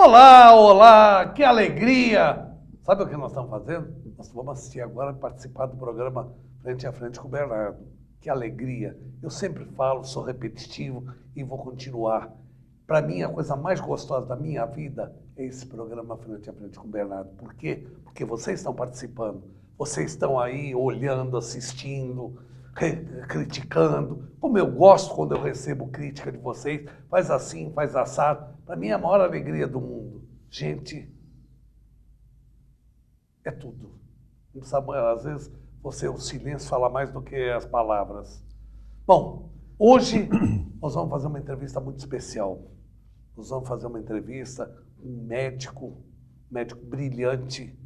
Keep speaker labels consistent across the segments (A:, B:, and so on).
A: Olá, olá, que alegria! Sabe o que nós estamos fazendo? Nós vamos assistir agora e participar do programa Frente a Frente com o Bernardo. Que alegria! Eu sempre falo, sou repetitivo e vou continuar. Para mim, a coisa mais gostosa da minha vida é esse programa Frente a Frente com o Bernardo. Por quê? Porque vocês estão participando, vocês estão aí olhando, assistindo, criticando. Como eu gosto quando eu recebo crítica de vocês, faz assim, faz assado. Para mim é a maior alegria do mundo. Gente, é tudo. Não precisa, às vezes, o silêncio fala mais do que as palavras. Bom, hoje nós vamos fazer uma entrevista muito especial. Nós vamos fazer uma entrevista com um médico brilhante,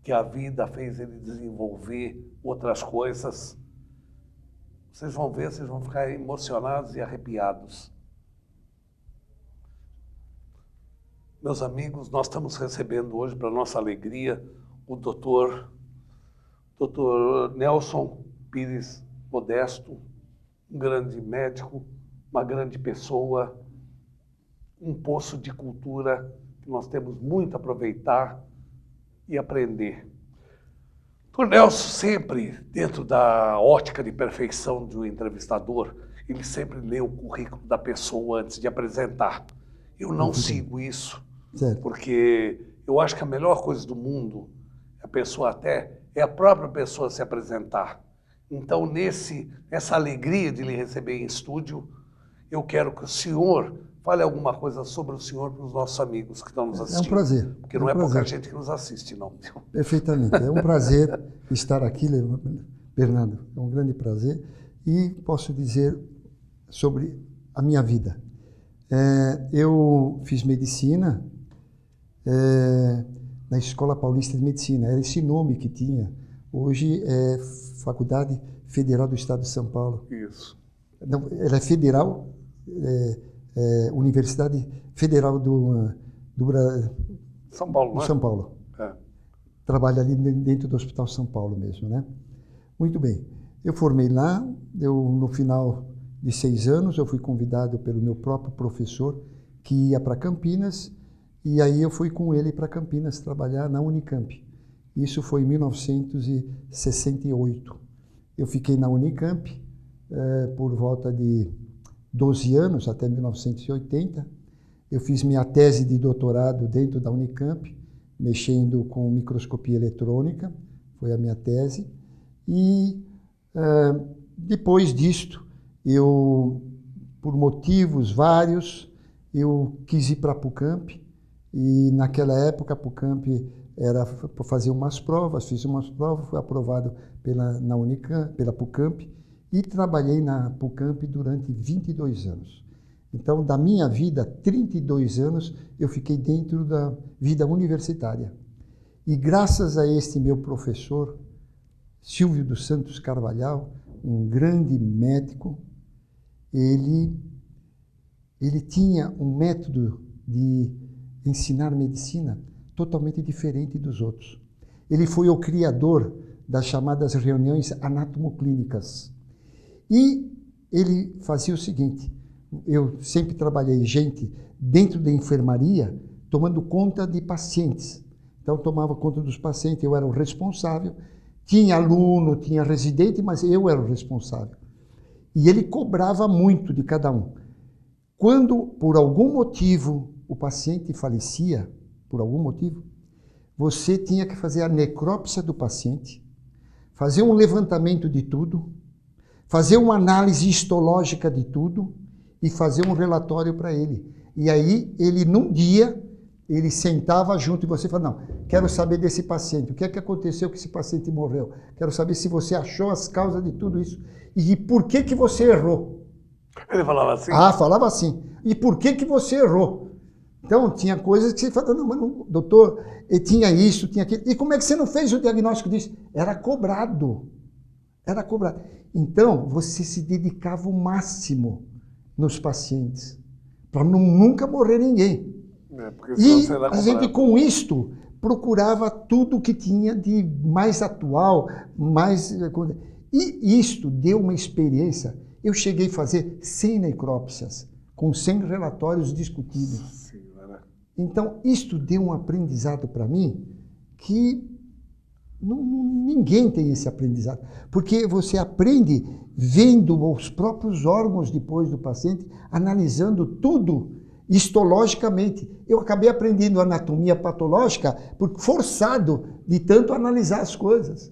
A: que a vida fez ele desenvolver outras coisas. Vocês vão ver, vocês vão ficar emocionados e arrepiados. Meus amigos, nós estamos recebendo hoje, para nossa alegria, o doutor Nelson Pires Modesto, um grande médico, uma grande pessoa, um poço de cultura que nós temos muito a aproveitar e aprender. O Nelson sempre, dentro da ótica de perfeição de um entrevistador, ele sempre lê o currículo da pessoa antes de apresentar. Eu não sigo isso, certo, porque eu acho que a melhor coisa do mundo, é a própria pessoa se apresentar. Então, nessa alegria de lhe receber em estúdio, eu quero que o senhor fale alguma coisa sobre o senhor para os nossos amigos que estão nos assistindo.
B: É um prazer.
A: Porque não é pouca gente que nos assiste, não.
B: Perfeitamente. É um prazer estar aqui, Bernardo. É um grande prazer. E posso dizer sobre a minha vida. Eu fiz medicina na Escola Paulista de Medicina. Era esse nome que tinha. Hoje é Faculdade Federal do Estado de São Paulo.
A: Isso.
B: Não, ela é federal, Universidade Federal do
A: São Paulo, né?
B: São Paulo.
A: É.
B: Trabalha ali dentro do Hospital São Paulo mesmo, né? Muito bem. Eu formei lá, no final de 6 anos, eu fui convidado pelo meu próprio professor, que ia para Campinas, e aí eu fui com ele para Campinas trabalhar na Unicamp. Isso foi em 1968. Eu fiquei na Unicamp por volta de 12 anos, até 1980. Eu fiz minha tese de doutorado dentro da Unicamp, mexendo com microscopia eletrônica, foi a minha tese. E depois disto, por motivos vários, eu quis ir para a PUCamp, e naquela época a PUCamp era para fazer umas provas, fiz umas provas, fui aprovado pela Unicamp, pela PUCamp, e trabalhei na PUCamp durante 22 anos. Então, da minha vida, 32 anos, eu fiquei dentro da vida universitária. E graças a este meu professor, Silvio dos Santos Carvalhal, um grande médico, ele tinha um método de ensinar medicina totalmente diferente dos outros. Ele foi o criador das chamadas reuniões anatomoclínicas. E ele fazia o seguinte: eu sempre trabalhei gente dentro da enfermaria, tomando conta de pacientes. Então, tomava conta dos pacientes, eu era o responsável. Tinha aluno, tinha residente, mas eu era o responsável. E ele cobrava muito de cada um. Quando, por algum motivo, o paciente falecia, por algum motivo, você tinha que fazer a necrópsia do paciente, fazer um levantamento de tudo, fazer uma análise histológica de tudo e fazer um relatório para ele. E aí, num dia, ele sentava junto e você falava: não, quero saber desse paciente, o que é que aconteceu que esse paciente morreu? Quero saber se você achou as causas de tudo isso e por que você errou.
A: Ele falava assim?
B: Ah, falava assim. E por que você errou? Então, tinha coisas que você falava: não, mas não, doutor, tinha isso, tinha aquilo. E como é que você não fez o diagnóstico disso? Era cobrado. Era cobrado. Então, você se dedicava o máximo nos pacientes, para nunca morrer ninguém. E a gente, com isto, procurava tudo que tinha de mais atual, mais... E isto deu uma experiência. Eu cheguei a fazer 100 necrópsias, com 100 relatórios discutidos. Então, isto deu um aprendizado para mim que ninguém tem esse aprendizado. Porque você aprende vendo os próprios órgãos depois do paciente, analisando tudo histologicamente. Eu acabei aprendendo anatomia patológica forçado de tanto analisar as coisas.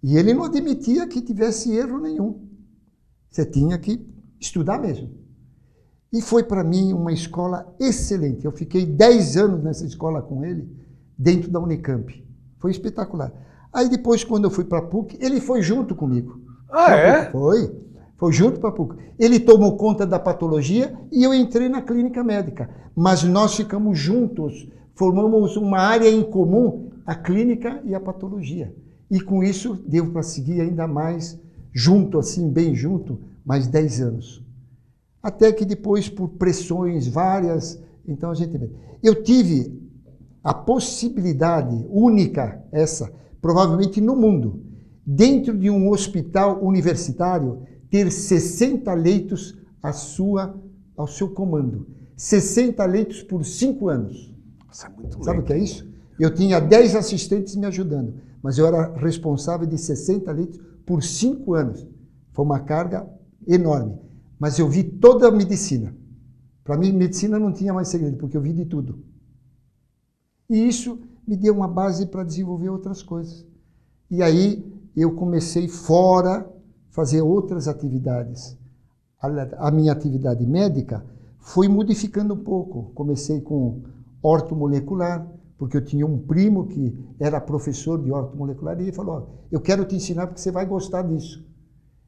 B: E ele não admitia que tivesse erro nenhum. Você tinha que estudar mesmo. E foi para mim uma escola excelente. Eu fiquei 10 anos nessa escola com ele, dentro da Unicamp. Foi espetacular. Aí depois, quando eu fui para a PUC, ele foi junto comigo.
A: Ah, é?
B: Foi junto para a PUC. Ele tomou conta da patologia e eu entrei na clínica médica. Mas nós ficamos juntos, formamos uma área em comum, a clínica e a patologia. E com isso, deu para seguir ainda mais junto, assim, bem junto, mais 10 anos. Até que depois, por pressões várias, então a gente... Eu tive a possibilidade única, essa, provavelmente no mundo, dentro de um hospital universitário, ter 60 leitos ao seu comando. 60 leitos por 5 anos.
A: Isso é muito
B: Sabe o que é isso? Eu tinha 10 assistentes me ajudando, mas eu era responsável de 60 leitos por 5 anos. Foi uma carga enorme. Mas eu vi toda a medicina. Para mim, medicina não tinha mais segredo, porque eu vi de tudo. E isso me deu uma base para desenvolver outras coisas. E aí eu comecei fora fazer outras atividades. A minha atividade médica foi modificando um pouco. Comecei com ortomolecular, porque eu tinha um primo que era professor de ortomolecular e ele falou, ó, eu quero te ensinar porque você vai gostar disso.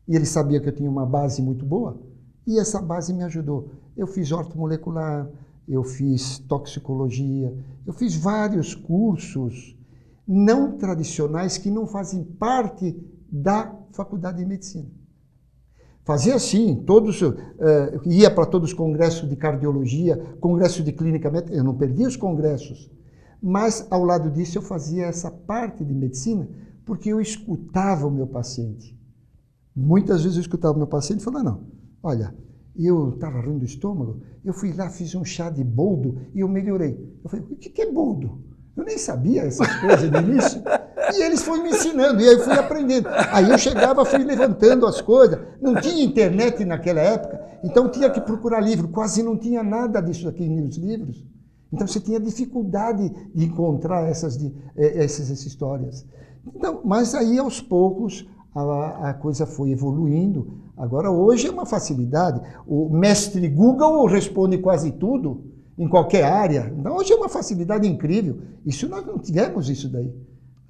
B: E ele sabia que eu tinha uma base muito boa e essa base me ajudou. Eu fiz ortomolecular, eu fiz toxicologia, eu fiz vários cursos não tradicionais que não fazem parte da faculdade de medicina. Fazia assim, ia para todos os congressos de cardiologia, congresso de clínica médica, eu não perdia os congressos, mas ao lado disso eu fazia essa parte de medicina porque eu escutava o meu paciente. Muitas vezes eu escutava o meu paciente e falava, não, olha, eu estava ruim do estômago, eu fui lá, fiz um chá de boldo e eu melhorei. Eu falei, o que é boldo? Eu nem sabia essas coisas no início. E eles foram me ensinando, e aí eu fui aprendendo. Aí eu chegava, fui levantando as coisas. Não tinha internet naquela época, então tinha que procurar livro. Quase não tinha nada disso aqui nos livros. Então você tinha dificuldade de encontrar essas histórias. Então, mas aí, aos poucos, a coisa foi evoluindo. Agora, hoje é uma facilidade. O mestre Google responde quase tudo, em qualquer área. Então, hoje é uma facilidade incrível. Isso nós não tivemos isso daí.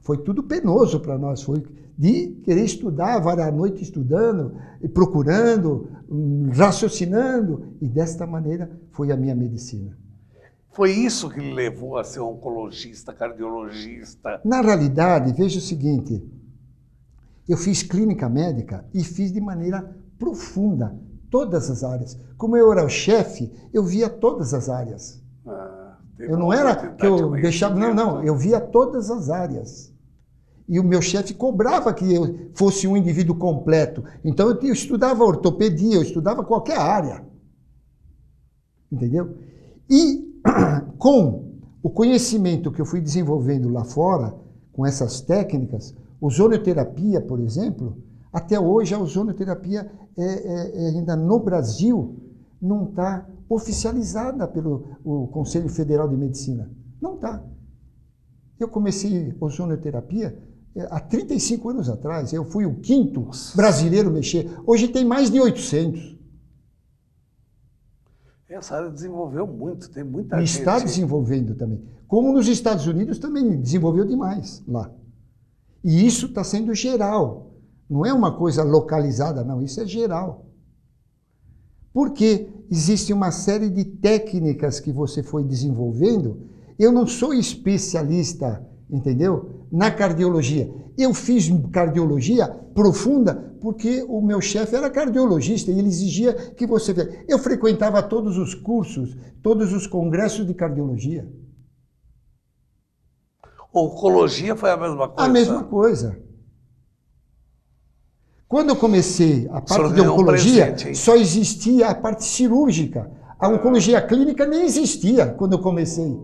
B: Foi tudo penoso para nós. Foi de querer estudar, varar a noite estudando, procurando, raciocinando. E desta maneira foi a minha medicina.
A: Foi isso que lhe levou a ser oncologista, cardiologista? Na
B: realidade, veja o seguinte, eu fiz clínica médica e fiz de maneira profunda todas as áreas. Como eu era o chefe, eu via todas as áreas. Eu não era que eu deixava... Não, eu via todas as áreas. E o meu chefe cobrava que eu fosse um indivíduo completo. Então eu estudava ortopedia, eu estudava qualquer área. Entendeu? E com o conhecimento que eu fui desenvolvendo lá fora, com essas técnicas, ozonioterapia, por exemplo, até hoje a ozonioterapia ainda no Brasil não está oficializada pelo Conselho Federal de Medicina. Não está. Eu comecei ozonioterapia há 35 anos atrás. Eu fui o 5º brasileiro a mexer. Hoje tem mais de 800.
A: Essa área desenvolveu muito, tem muita gente.
B: E está desenvolvendo também. Como nos Estados Unidos também desenvolveu demais lá. E isso está sendo geral. Não é uma coisa localizada, não. Isso é geral. Porque existe uma série de técnicas que você foi desenvolvendo. Eu não sou especialista, entendeu? Na cardiologia. Eu fiz cardiologia profunda porque o meu chefe era cardiologista e ele exigia que você... Eu frequentava todos os cursos, todos os congressos de cardiologia.
A: Oncologia foi a mesma coisa?
B: A mesma coisa. Quando eu comecei a parte de oncologia, só existia a parte cirúrgica. A oncologia clínica nem existia quando eu comecei.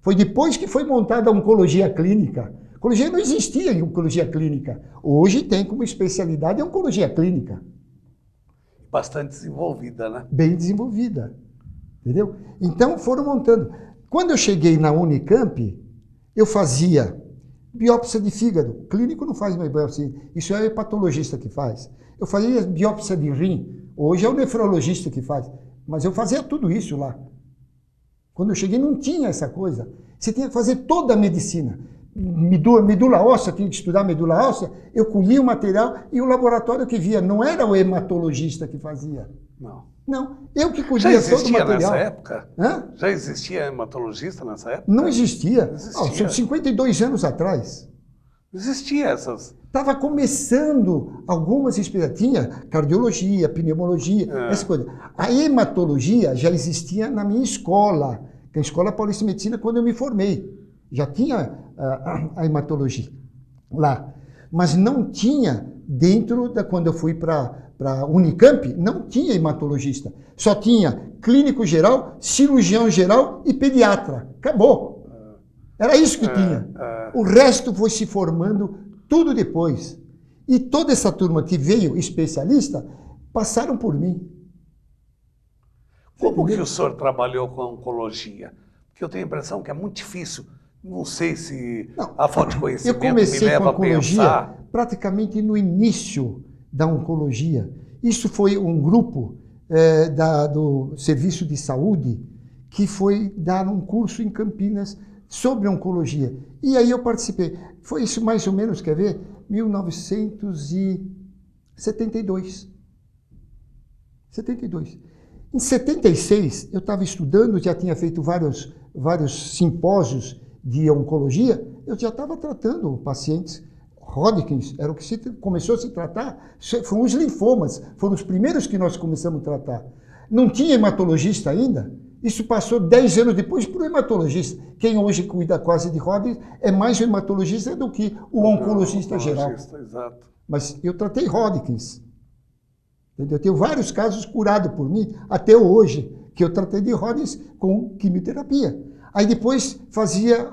B: Foi depois que foi montada a oncologia clínica. Oncologia não existia em oncologia clínica. Hoje tem como especialidade a oncologia clínica.
A: Bastante desenvolvida, né?
B: Bem desenvolvida. Entendeu? Então foram montando. Quando eu cheguei na Unicamp, eu fazia biópsia de fígado. Clínico não faz mais biópsia. Isso é o hepatologista que faz. Eu fazia biópsia de rim. Hoje é o nefrologista que faz. Mas eu fazia tudo isso lá. Quando eu cheguei não tinha essa coisa. Você tinha que fazer toda a medicina. Medula óssea, tinha que estudar medula óssea. Eu colhia o material e o laboratório que via. Não era o hematologista que fazia. Não, eu que colhia todo o material. Já existia
A: nessa época? Hã? Já existia hematologista nessa época?
B: Não existia. São 52 anos atrás.
A: Existia essas.
B: Estava começando algumas especialidades. Tinha cardiologia, pneumologia, essa coisa. A hematologia já existia na minha escola, que é a Escola Paulista de Medicina, quando eu me formei. Já tinha a hematologia lá. Mas não tinha, dentro da... Quando eu fui para a Unicamp, não tinha hematologista. Só tinha clínico geral, cirurgião geral e pediatra. Acabou. Era isso que tinha. O resto foi se formando tudo depois. E toda essa turma que veio especialista, passaram por mim.
A: Como que o senhor trabalhou com a oncologia? Porque eu tenho a impressão que é muito difícil. Não sei se a falta de conhecimento me leva a pensar.
B: Praticamente no início da oncologia. Isso foi um grupo do Serviço de Saúde que foi dar um curso em Campinas sobre oncologia. E aí eu participei. Foi isso mais ou menos, quer ver? 1972. 72. Em 76, eu estava estudando, já tinha feito vários simpósios de oncologia, eu já estava tratando pacientes. Hodgkin era o que começou a se tratar, foram os linfomas, foram os primeiros que nós começamos a tratar. Não tinha hematologista ainda, isso passou 10 anos depois para o hematologista. Quem hoje cuida quase de Hodgkin é mais o hematologista do que o oncologista geral.
A: Exato.
B: Mas eu tratei Hodgkin. Eu tenho vários casos curados por mim, até hoje, que eu tratei de Hodgkin com quimioterapia. Aí depois fazia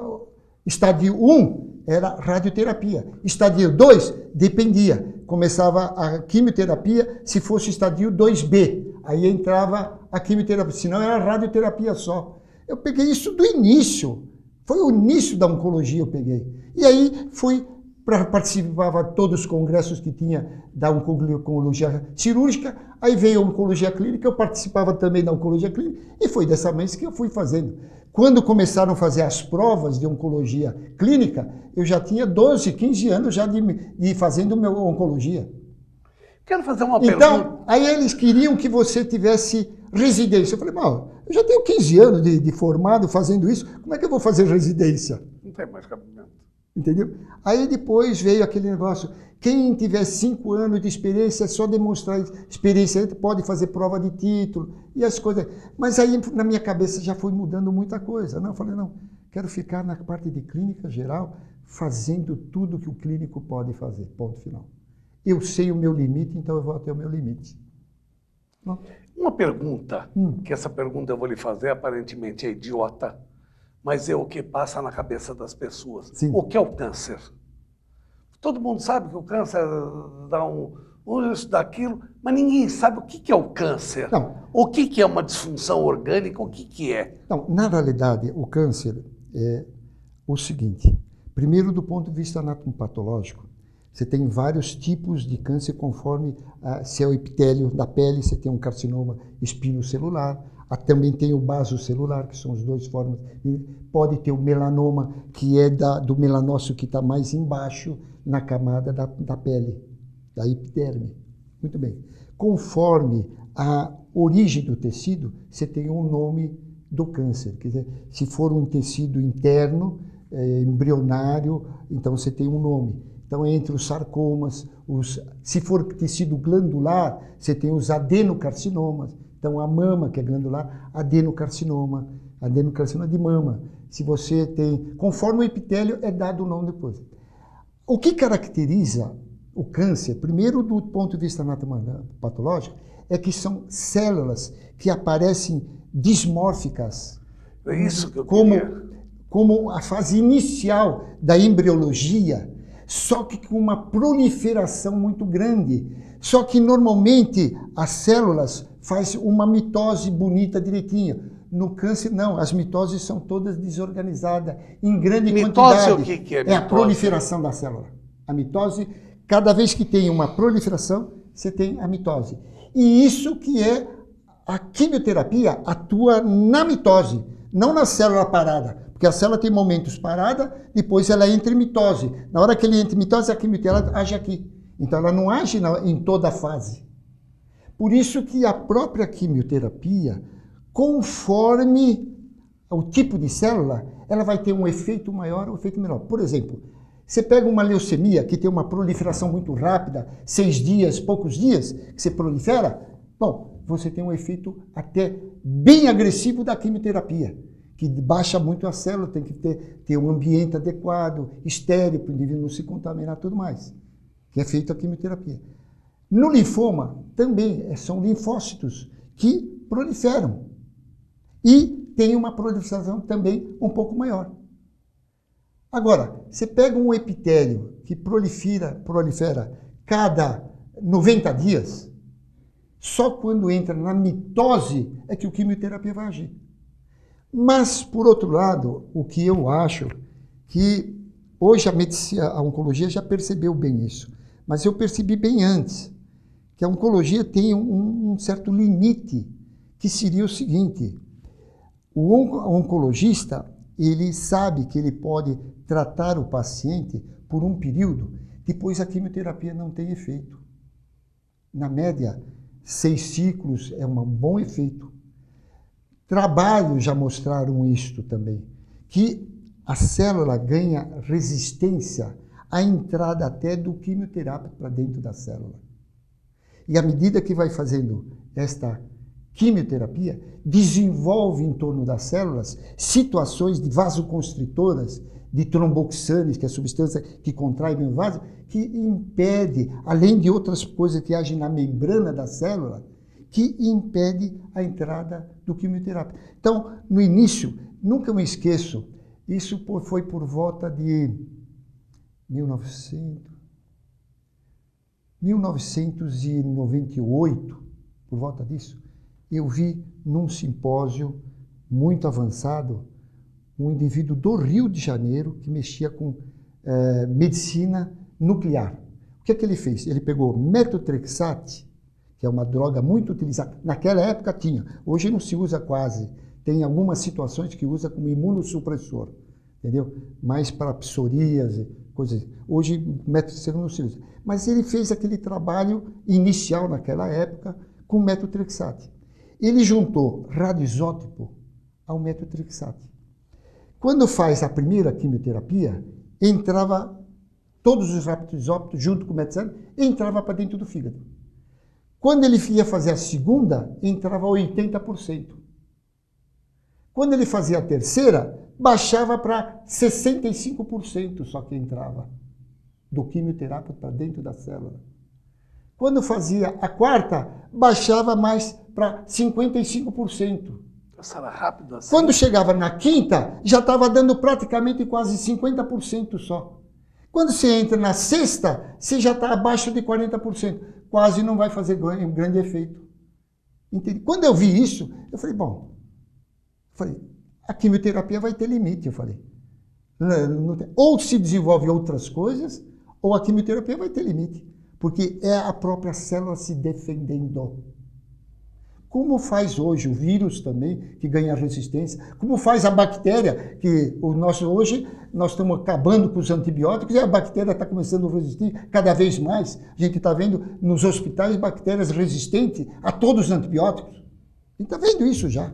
B: estádio 1, era radioterapia. Estádio 2, dependia. Começava a quimioterapia se fosse estádio 2B. Aí entrava a quimioterapia, senão era radioterapia só. Eu peguei isso do início. Foi o início da oncologia eu peguei. E aí participava de todos os congressos que tinha da oncologia cirúrgica. Aí veio a oncologia clínica, eu participava também da oncologia clínica. E foi dessa vez que eu fui fazendo. Quando começaram a fazer as provas de oncologia clínica, eu já tinha 12, 15 anos já de fazendo minha oncologia.
A: Quero fazer uma pergunta.
B: Então, aí eles queriam que você tivesse residência. Eu falei, eu já tenho 15 anos de formado fazendo isso, como é que eu vou fazer residência?
A: Não tem mais cabimento.
B: Entendeu? Aí depois veio aquele negócio, quem tiver 5 anos de experiência, só demonstrar experiência, pode fazer prova de título e as coisas. Mas aí na minha cabeça já foi mudando muita coisa. Eu falei, quero ficar na parte de clínica geral, fazendo tudo que o clínico pode fazer, ponto final. Eu sei o meu limite, então eu vou até o meu limite.
A: Uma pergunta, que essa pergunta eu vou lhe fazer, aparentemente é idiota, mas é o que passa na cabeça das pessoas.
B: Sim.
A: O que é o câncer? Todo mundo sabe que o câncer dá isso, daquilo, mas ninguém sabe o que é o câncer.
B: Não.
A: O que é uma disfunção orgânica, o que é?
B: Não, na realidade, o câncer é o seguinte. Primeiro, do ponto de vista anatomopatológico, você tem vários tipos de câncer conforme se é o epitélio da pele, você tem um carcinoma espinocelular, também tem o basocelular, que são as duas formas. Pode ter o melanoma, que é do melanócito que está mais embaixo na camada da pele, da epiderme. Muito bem. Conforme a origem do tecido, você tem um nome do câncer. Quer dizer, se for um tecido interno, embrionário, então você tem um nome. Então, entre os sarcomas, se for tecido glandular, você tem os adenocarcinomas. Então, a mama, que é glandular, adenocarcinoma de mama. Se você tem, conforme o epitélio, é dado o nome depois. O que caracteriza o câncer, primeiro do ponto de vista anatomopatológico, é que são células que aparecem dismórficas.
A: É isso que eu queria.
B: Como a fase inicial da embriologia, só que com uma proliferação muito grande. Só que normalmente as células fazem uma mitose bonita direitinho. No câncer, não. As mitoses são todas desorganizadas, em grande quantidade.
A: O que é mitose?
B: É a proliferação da célula. A mitose, cada vez que tem uma proliferação, você tem a mitose. E isso que é a quimioterapia atua na mitose, não na célula parada. Porque a célula tem momentos parada, depois ela entra em mitose. Na hora que ele entra em mitose, a quimioterapia age aqui. Então ela não age em toda a fase. Por isso que a própria quimioterapia, conforme o tipo de célula, ela vai ter um efeito maior ou um efeito menor. Por exemplo, você pega uma leucemia que tem uma proliferação muito rápida, 6 dias, poucos dias, que você prolifera, bom, você tem um efeito até bem agressivo da quimioterapia, que baixa muito a célula, tem que ter um ambiente adequado, estéril, para o indivíduo não se contaminar e tudo mais, que é feito a quimioterapia. No linfoma, também são linfócitos que proliferam e tem uma proliferação também um pouco maior. Agora, você pega um epitélio que prolifera cada 90 dias, só quando entra na mitose é que a quimioterapia vai agir. Mas, por outro lado, o que eu acho que hoje a medicina, a oncologia já percebeu bem isso, mas eu percebi bem antes, que a oncologia tem um certo limite, que seria o seguinte: o oncologista, ele sabe que ele pode tratar o paciente por um período, depois a quimioterapia não tem efeito. Na média, 6 ciclos é um bom efeito. Trabalhos já mostraram isto também, que a célula ganha resistência à entrada até do quimioterápico para dentro da célula. E à medida que vai fazendo esta quimioterapia, desenvolve em torno das células situações de vasoconstritoras, de tromboxanes, que é a substância que contrai bem o vaso, que impede, além de outras coisas que agem na membrana da célula, que impede a entrada do quimioterápico. Então, no início, nunca me esqueço, isso foi por volta de 1998, por volta disso, eu vi num simpósio muito avançado um indivíduo do Rio de Janeiro que mexia com medicina nuclear. O que é que ele fez? Ele pegou metotrexate, que é uma droga muito utilizada. Naquela época tinha, hoje não se usa quase. Tem algumas situações que usa como imunossupressor, entendeu? Mais para psoríase, coisas. Hoje metotrexate não se usa. Mas ele fez aquele trabalho inicial naquela época com metotrexate. Ele juntou radioisótopo ao metotrexate. Quando faz a primeira quimioterapia, entrava todos os radioisótopos junto com o metotrexate, entrava para dentro do fígado. Quando ele ia fazer a segunda, entrava 80%. Quando ele fazia a terceira, baixava para 65% só que entrava do quimioterápico para dentro da célula. Quando fazia a quarta, baixava mais para 55%.
A: Nossa, era rápido assim.
B: Quando chegava na quinta, já estava dando praticamente quase 50% só. Quando você entra na sexta, você já está abaixo de 40%. Quase não vai fazer um grande efeito. Entendi? Quando eu vi isso, eu falei, a quimioterapia vai ter limite, eu falei. Não tem. Ou se desenvolve outras coisas, ou a quimioterapia vai ter limite. Porque é a própria célula se defendendo. Como faz hoje o vírus também, que ganha resistência, como faz a bactéria, que hoje nós estamos acabando com os antibióticos e a bactéria está começando a resistir cada vez mais. A gente está vendo nos hospitais bactérias resistentes a todos os antibióticos. A gente está vendo isso já.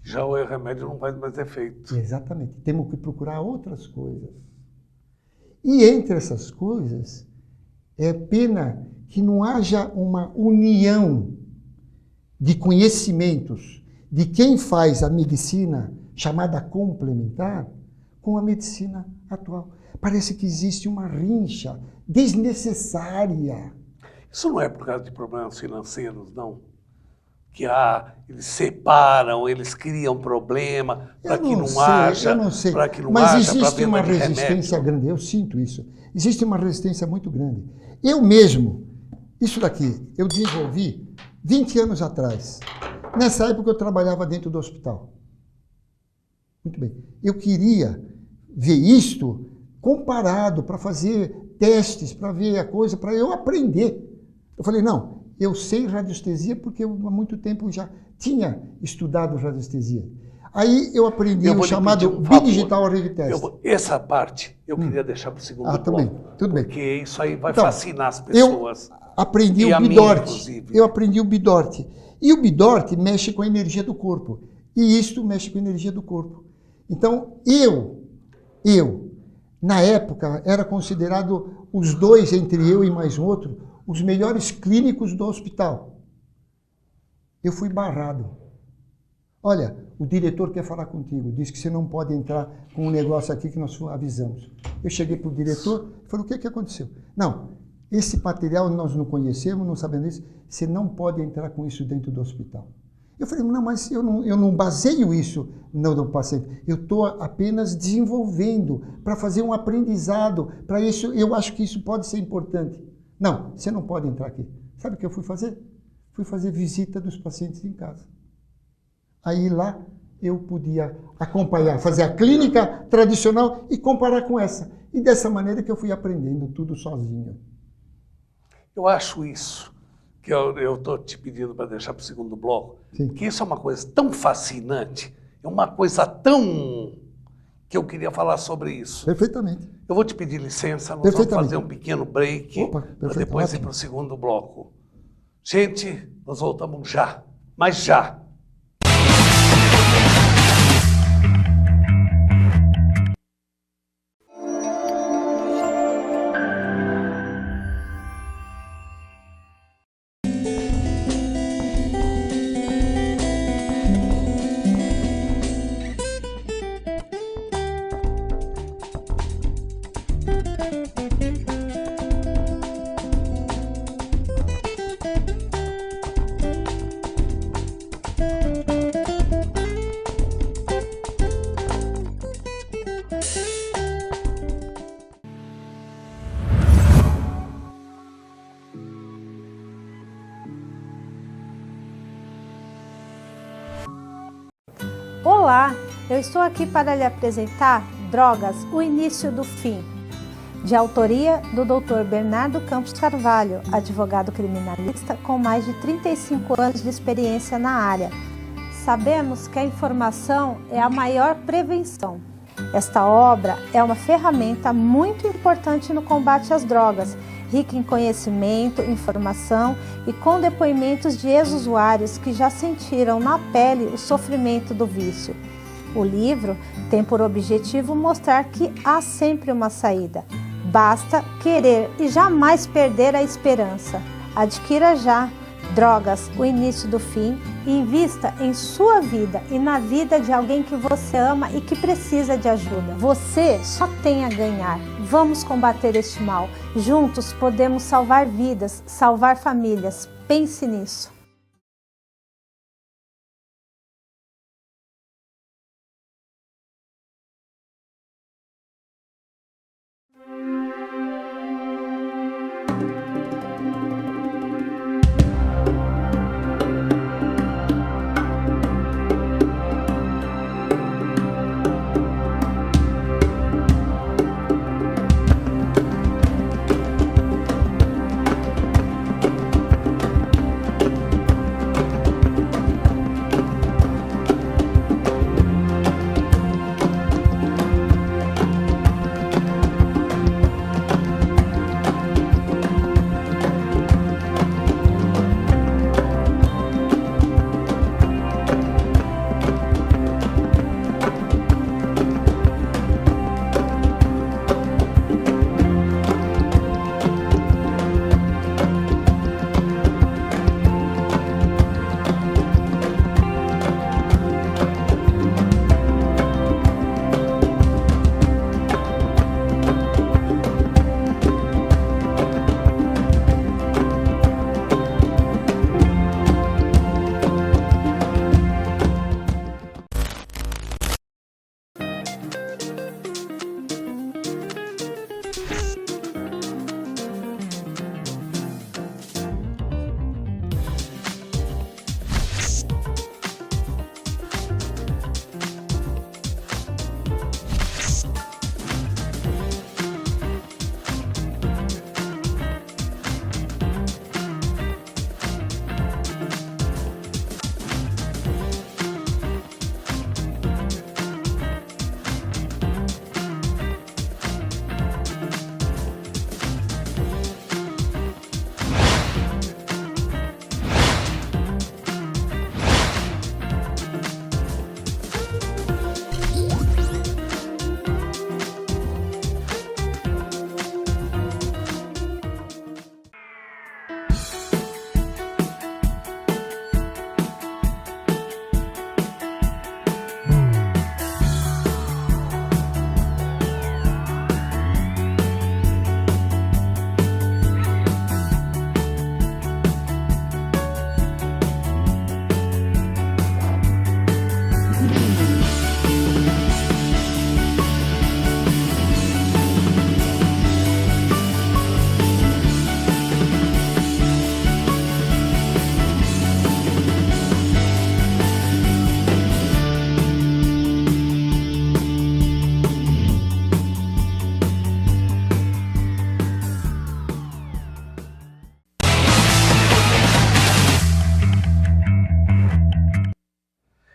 A: Já o remédio não faz mais efeito.
B: Exatamente. Temos que procurar outras coisas. E entre essas coisas, é pena que não haja uma união de conhecimentos de quem faz a medicina chamada complementar com a medicina atual. Parece que existe uma rincha desnecessária.
A: Isso não é por causa de problemas financeiros, não? que eles separam, eles criam problema para que não haja, para que não
B: mas
A: haja,
B: existe uma resistência grande, eu sinto isso. Existe uma resistência muito grande. Eu mesmo, isso daqui, eu desenvolvi 20 anos atrás. Nessa época eu trabalhava dentro do hospital. Muito bem. Eu queria ver isto comparado para fazer testes, para ver a coisa, para eu aprender. Eu falei, não, eu sei radiestesia porque eu há muito tempo já tinha estudado radiestesia. Aí eu aprendi o chamado Bidigital Revitest.
A: Essa parte eu queria deixar para o segundo bloco.
B: Também, tudo bem.
A: Porque isso aí vai fascinar as pessoas.
B: Eu aprendi o Bidort. Eu aprendi o Bidort. E o Bidort mexe com a energia do corpo. E isto mexe com a energia do corpo. Então, eu, na época, era considerado os dois, entre eu e mais um outro, os melhores clínicos do hospital. Eu fui barrado. Olha, o diretor quer falar contigo, diz que você não pode entrar com um negócio aqui que nós avisamos. Eu cheguei para o diretor e falei, o que aconteceu? Não, esse material nós não conhecemos, não sabemos disso, você não pode entrar com isso dentro do hospital. Eu falei, não, mas eu não baseio isso no paciente, eu estou apenas desenvolvendo para fazer um aprendizado, para isso, eu acho que isso pode ser importante. Não, você não pode entrar aqui. Sabe o que eu fui fazer? Fui fazer visita dos pacientes em casa. Aí lá eu podia acompanhar, fazer a clínica tradicional e comparar com essa. E dessa maneira que eu fui aprendendo tudo sozinho.
A: Eu acho isso, que eu estou te pedindo para deixar para o segundo bloco,
B: Sim.
A: Que isso é uma coisa tão fascinante, é uma coisa tão... que eu queria falar sobre isso.
B: Perfeitamente.
A: Eu vou te pedir licença, nós vamos fazer um pequeno break para depois ir para o segundo bloco. Gente, nós voltamos já, mas já.
C: Olá, eu estou aqui para lhe apresentar Drogas, o Início do Fim, de autoria do Dr. Bernardo Campos Carvalho, advogado criminalista com mais de 35 anos de experiência na área. Sabemos que a informação é a maior prevenção. Esta obra é uma ferramenta muito importante no combate às drogas, rica em conhecimento, informação e com depoimentos de ex-usuários que já sentiram na pele o sofrimento do vício. O livro tem por objetivo mostrar que há sempre uma saída. Basta querer e jamais perder a esperança. Adquira já Drogas, o Início do Fim e invista em sua vida e na vida de alguém que você ama e que precisa de ajuda. Você só tem a ganhar. Vamos combater este mal. Juntos podemos salvar vidas, salvar famílias. Pense nisso.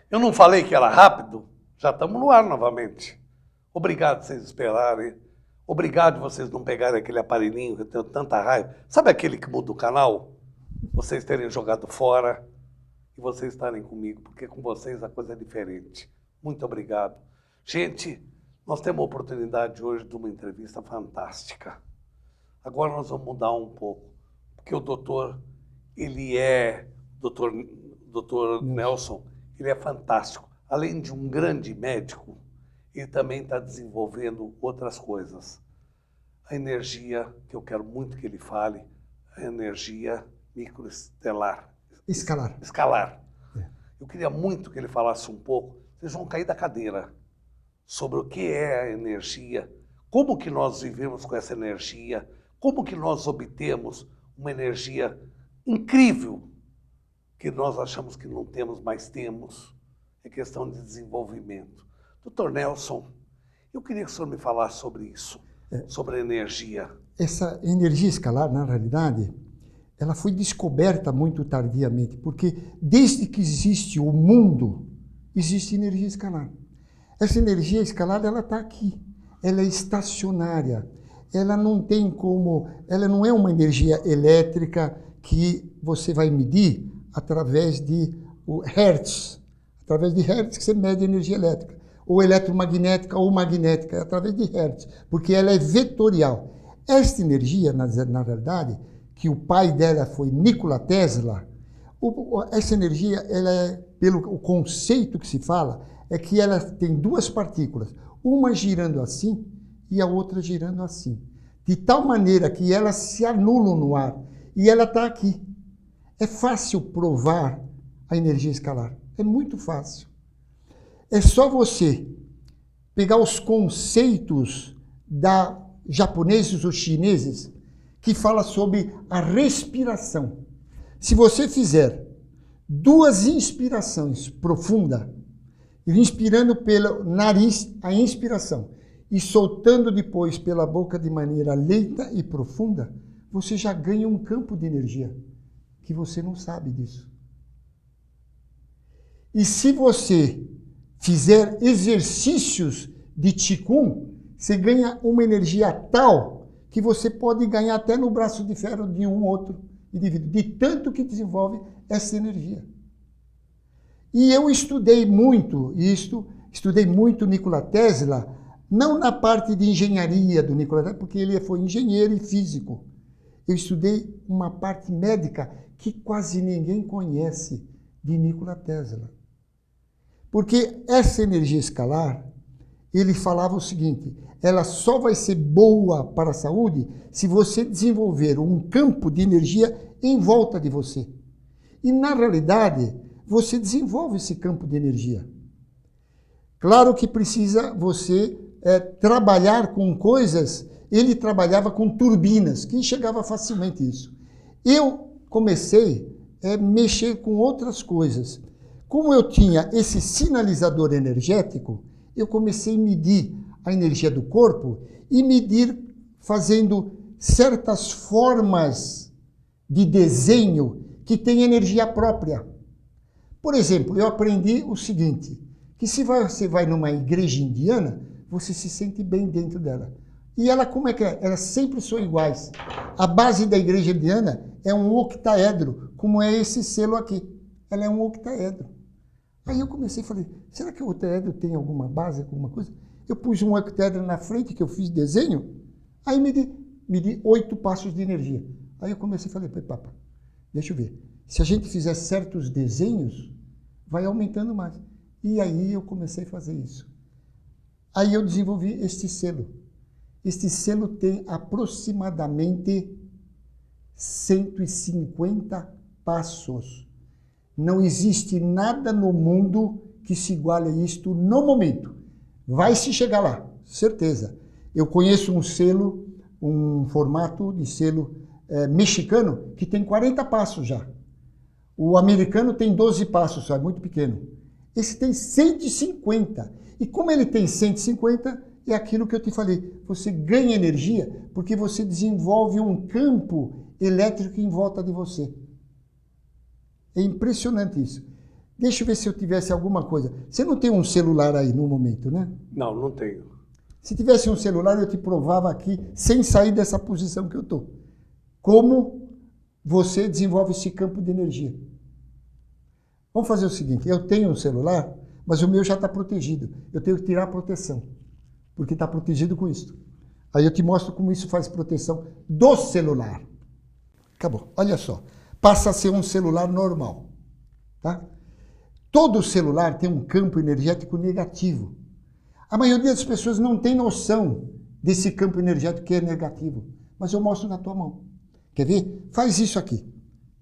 A: Eu não falei que era rápido? Já estamos no ar novamente. Obrigado por vocês esperarem. Obrigado vocês não pegarem aquele aparelhinho que eu tenho tanta raiva. Sabe aquele que muda o canal? Vocês terem jogado fora e vocês estarem comigo, porque com vocês a coisa é diferente. Muito obrigado. Gente, nós temos a oportunidade hoje de uma entrevista fantástica. Agora nós vamos mudar um pouco, porque o doutor, doutor Nelson, ele é fantástico. Além de um grande médico, ele também está desenvolvendo outras coisas. A energia, que eu quero muito que ele fale, a energia microestelar. Escalar. É. Eu queria muito que ele falasse um pouco, vocês vão cair da cadeira, sobre o que é a energia, como que nós vivemos com essa energia, como que nós obtemos uma energia incrível, que nós achamos que não temos, mas temos. É questão de desenvolvimento. Doutor Nelson, eu queria que o senhor me falasse sobre isso, sobre a energia.
B: Essa energia escalar, na realidade, ela foi descoberta muito tardiamente, porque desde que existe o mundo, existe energia escalar. Essa energia escalar, ela está aqui, ela é estacionária, ela não tem como, ela não é uma energia elétrica que você vai medir através de hertz, através de hertz que você mede a energia elétrica, ou eletromagnética ou magnética, através de hertz, porque ela é vetorial. Esta energia, na verdade, que o pai dela foi Nikola Tesla, essa energia, ela é, pelo o conceito que se fala, é que ela tem duas partículas, uma girando assim e a outra girando assim, de tal maneira que elas se anulam no ar e ela está aqui. É fácil provar a energia escalar, é muito fácil. É só você pegar os conceitos da japoneses ou chineses que fala sobre a respiração. Se você fizer duas inspirações profundas, inspirando pelo nariz a inspiração e soltando depois pela boca de maneira lenta e profunda, você já ganha um campo de energia que você não sabe disso. E se você fizer exercícios de Qigong, você ganha uma energia tal que você pode ganhar até no braço de ferro de um outro indivíduo, de tanto que desenvolve essa energia. E eu estudei muito Nikola Tesla, não na parte de engenharia do Nikola Tesla, porque ele foi engenheiro e físico. Eu estudei uma parte médica que quase ninguém conhece de Nikola Tesla. Porque essa energia escalar, ele falava o seguinte, ela só vai ser boa para a saúde se você desenvolver um campo de energia em volta de você. E, na realidade, você desenvolve esse campo de energia. Claro que precisa você trabalhar com coisas, ele trabalhava com turbinas, que chegava facilmente isso. Eu comecei a mexer com outras coisas. Como eu tinha esse sinalizador energético, eu comecei a medir a energia do corpo e medir fazendo certas formas de desenho que têm energia própria. Por exemplo, eu aprendi o seguinte, que se você vai numa igreja indiana, você se sente bem dentro dela. E ela, como é que é? Elas sempre são iguais. A base da igreja indiana é um octaedro, como é esse selo aqui. Ela é um octaedro. Aí eu comecei e falei, será que o octaedro tem alguma base, alguma coisa? Eu pus um octaedro na frente, que eu fiz desenho, aí medi 8 passos de energia. Aí eu comecei e falei, papa, deixa eu ver. Se a gente fizer certos desenhos, vai aumentando mais. E aí eu comecei a fazer isso. Aí eu desenvolvi este selo. Este selo tem aproximadamente 150 passos. Não existe nada no mundo que se iguale a isto no momento. Vai se chegar lá, certeza. Eu conheço um selo, um formato de selo mexicano que tem 40 passos já. O americano tem 12 passos só, é muito pequeno. Esse tem 150. E como ele tem 150, é aquilo que eu te falei. Você ganha energia porque você desenvolve um campo elétrico em volta de você. É impressionante isso. Deixa eu ver se eu tivesse alguma coisa. Você não tem um celular aí no momento, né?
A: Não, não tenho.
B: Se tivesse um celular, eu te provava aqui, sem sair dessa posição que eu estou. Como você desenvolve esse campo de energia. Vamos fazer o seguinte, eu tenho um celular, mas o meu já está protegido. Eu tenho que tirar a proteção, porque está protegido com isso. Aí eu te mostro como isso faz proteção do celular. Acabou. Olha só. Passa a ser um celular normal. Tá? Todo celular tem um campo energético negativo. A maioria das pessoas não tem noção desse campo energético que é negativo. Mas eu mostro na tua mão. Quer ver? Faz isso aqui.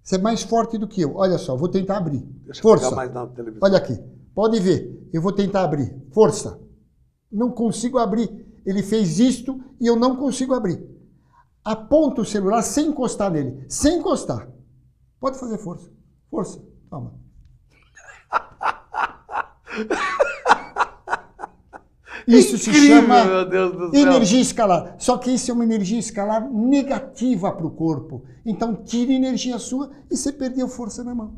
B: Você é mais forte do que eu. Olha só, vou tentar abrir.
A: Deixa eu
B: Força.
A: pegar mais na televisão.
B: Olha aqui. Pode ver. Eu vou tentar abrir. Força. Não consigo abrir. Ele fez isto e eu não consigo abrir. Aponta o celular sem encostar nele. Sem encostar. Pode fazer força. Força. Toma. Isso se chama
A: meu Deus do céu.
B: energia escalar. Só que isso é uma energia escalar negativa para o corpo. Então tira energia sua e você perdeu força na mão.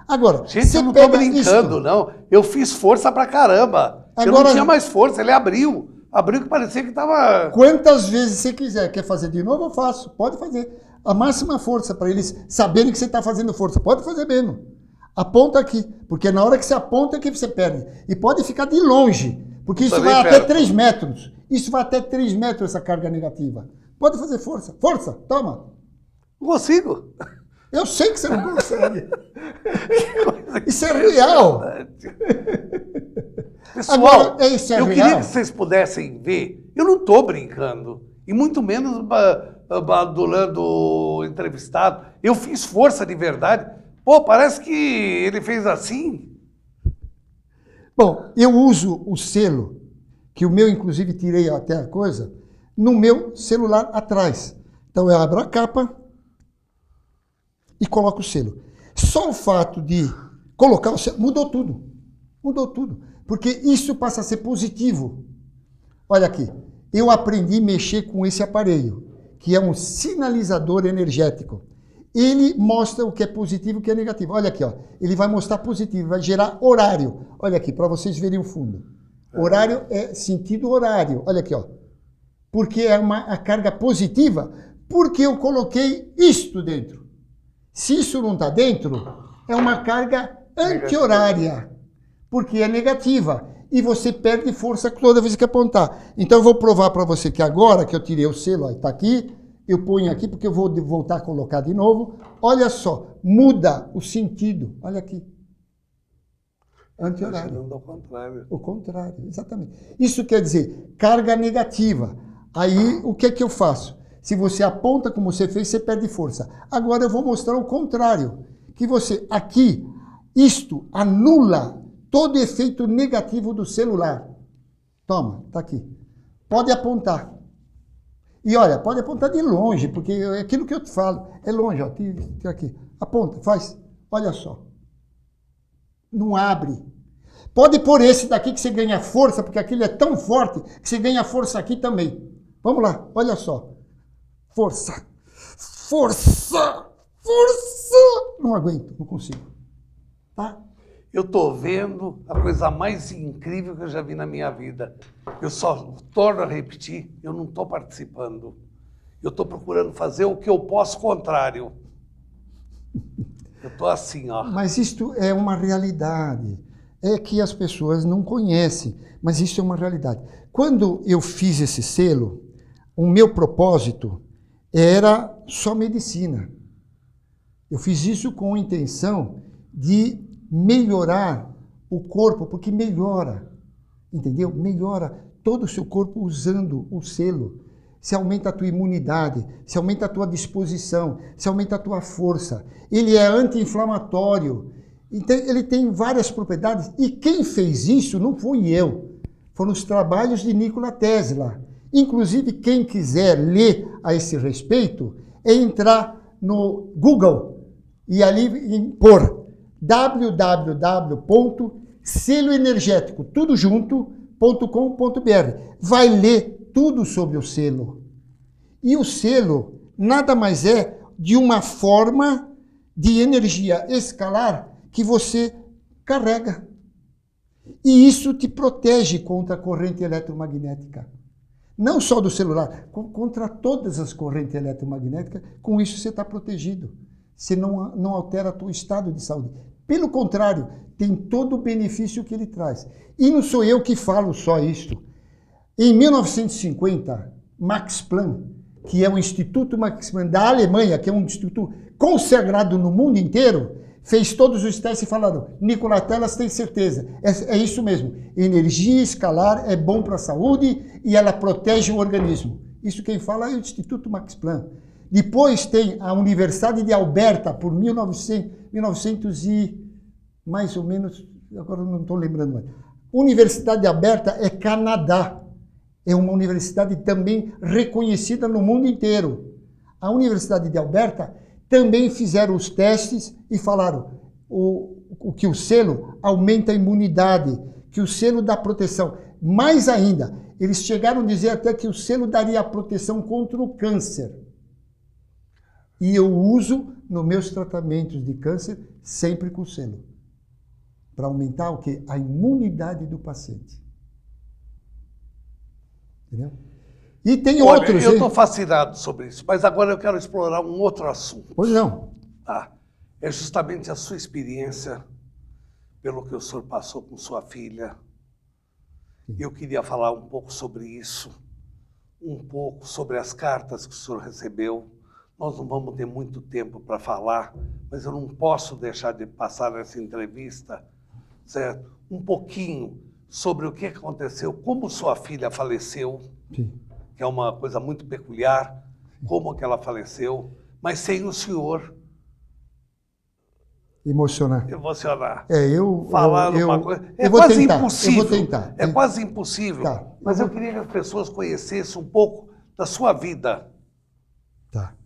B: Agora,
A: Gente,
B: você
A: eu não tô
B: pega
A: brincando,
B: isto.
A: não. Eu fiz força pra caramba. Eu
B: Agora-
A: não tinha mais força, ele abriu. Abriu que parecia que tava...
B: Quantas vezes você quiser. Quer fazer de novo? Eu faço. Pode fazer. A máxima força para eles saberem que você está fazendo força. Pode fazer mesmo. Aponta aqui. Porque na hora que você aponta é que você perde. E pode ficar de longe. Porque isso
A: Também
B: vai até
A: perto.
B: 3 metros. Isso vai até 3 metros, essa carga negativa. Pode fazer força. Força. Toma.
A: Não consigo.
B: Eu sei que você não consegue. Isso é real.
A: Pessoal,
B: Agora, isso é
A: eu
B: real?
A: queria que vocês pudessem ver. Eu não estou brincando. E muito menos badulando o entrevistado. Eu fiz força de verdade. Pô, parece que ele fez assim.
B: Bom, eu uso o selo, que o meu, inclusive, tirei até a coisa, no meu celular atrás. Então, eu abro a capa e coloco o selo. Só o fato de colocar o selo mudou tudo. Mudou tudo. Porque isso passa a ser positivo. Olha aqui, eu aprendi a mexer com esse aparelho, que é um sinalizador energético. Ele mostra o que é positivo e o que é negativo. Olha aqui, ó. Ele vai mostrar positivo, vai gerar horário. Olha aqui, para vocês verem o fundo. Horário é sentido horário. Olha aqui, ó. Porque é a carga positiva, porque eu coloquei isto dentro. Se isso não está dentro, é uma carga anti-horária, porque é negativa. E você perde força toda vez que apontar. Então eu vou provar para você que agora que eu tirei o selo, está aqui, eu ponho aqui porque eu vou voltar a colocar de novo. Olha só, muda o sentido. Olha aqui. Anti-horário.
A: Não, ao contrário.
B: O contrário, exatamente. Isso quer dizer carga negativa. Aí o que é que eu faço? Se você aponta como você fez, você perde força. Agora eu vou mostrar o contrário. Que você, aqui, isto anula todo o efeito negativo do celular. Toma, tá aqui. Pode apontar. E olha, pode apontar de longe, porque é aquilo que eu te falo. É longe, ó. Tira aqui. Aponta, faz. Olha só. Não abre. Pode pôr esse daqui que você ganha força, porque aquele é tão forte que você ganha força aqui também. Vamos lá, olha só. Força. Força. Força. Não aguento, não consigo. Tá?
A: Eu estou vendo a coisa mais incrível que eu já vi na minha vida. Eu só torno a repetir, eu não estou participando. Eu estou procurando fazer o que eu posso contrário. Eu estou assim, ó.
B: Mas isto é uma realidade. É que as pessoas não conhecem, mas isso é uma realidade. Quando eu fiz esse selo, o meu propósito era só medicina. Eu fiz isso com a intenção de melhorar o corpo, porque melhora, entendeu? Melhora todo o seu corpo usando o selo. Se aumenta a tua imunidade, se aumenta a tua disposição, se aumenta a tua força. Ele é anti-inflamatório. Então, ele tem várias propriedades. E quem fez isso não fui eu. Foram os trabalhos de Nikola Tesla. Inclusive, quem quiser ler a esse respeito, é entrar no Google e ali pôr www.seloenergético.com.br. Vai ler tudo sobre o selo. E o selo nada mais é de uma forma de energia escalar que você carrega. E isso te protege contra a corrente eletromagnética. Não só do celular, contra todas as correntes eletromagnéticas. Com isso você está protegido. Você não altera o teu estado de saúde. Pelo contrário, tem todo o benefício que ele traz. E não sou eu que falo só isto. Em 1950, Max Planck, que é o Instituto Max Planck da Alemanha, que é um instituto consagrado no mundo inteiro, fez todos os testes e falaram: Nikola Tesla tem certeza, é isso mesmo, energia escalar é bom para a saúde e ela protege o organismo. Isso quem fala é o Instituto Max Planck. Depois tem a Universidade de Alberta, por 1900 e mais ou menos, agora não estou lembrando mais. Universidade de Alberta é Canadá. É uma universidade também reconhecida no mundo inteiro. A Universidade de Alberta também fizeram os testes e falaram que o selo aumenta a imunidade, que o selo dá proteção. Mais ainda, eles chegaram a dizer até que o selo daria proteção contra o câncer. E eu uso nos meus tratamentos de câncer sempre com o selo. Para aumentar o quê? A imunidade do paciente. Entendeu? E tem outros...
A: Eu estou fascinado sobre isso, mas agora eu quero explorar um outro assunto.
B: Pois não.
A: É justamente a sua experiência, pelo que o senhor passou com sua filha. Eu queria falar um pouco sobre isso, um pouco sobre as cartas que o senhor recebeu. Nós não vamos ter muito tempo para falar, mas eu não posso deixar de passar nessa entrevista, certo? Um pouquinho sobre o que aconteceu, como sua filha faleceu,
B: Sim.
A: que é uma coisa muito peculiar, como que ela faleceu, mas sem o senhor
B: emocionar.
A: Falar uma coisa. É quase impossível. Eu vou tentar. É quase impossível.
B: Tá.
A: Mas eu queria que as pessoas conhecessem um pouco da sua vida.
B: Tá.